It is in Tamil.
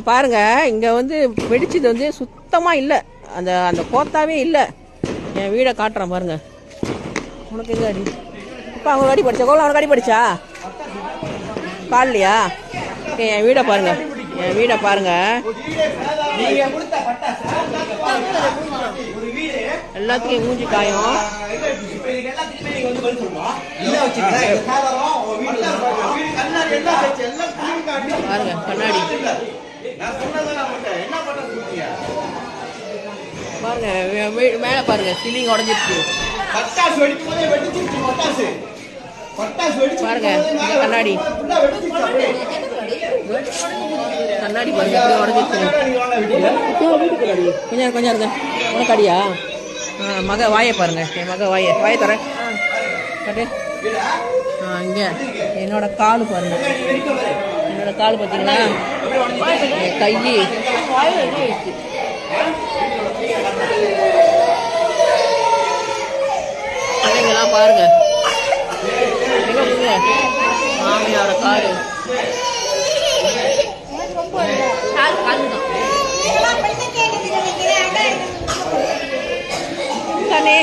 பாருங்க இங்க வந்து வெடிச்சது வந்து சுத்தமா இல்ல. அந்த அந்த கோத்தாவே இல்ல. என் வீடை காட்டுறேன் பாருங்க. உனக்கு எங்க அடி? இப்போ அவங்க அடி படிச்சா கோலம் அவனுக்கு அடி படிச்சா கால்லையா? என் வீடை பாருங்க. என் வீடை பாருங்க. எல்லாத்துக்கும் மூஞ்சி காயம். பாருங்க கண்ணாடி பாருங்க. மேல பாருங்க சீலிங் உடஞ்சிருச்சு. பாருங்க கண்ணாடி கண்ணாடி பாருங்க உடஞ்சிருச்சு. கொஞ்சம் கொஞ்சம் இருங்க. உனக்கு அடியா? மக வாயை பாருங்க. என் மக வாயை தர கட்டு. இங்க என்னோட காலு பாருங்க. என்னோட காலு பார்த்தீங்களா? என் கை பிள்ளைங்கெல்லாம் பாருங்க. எங்க போங்க மாமியாரோட காலு தானே.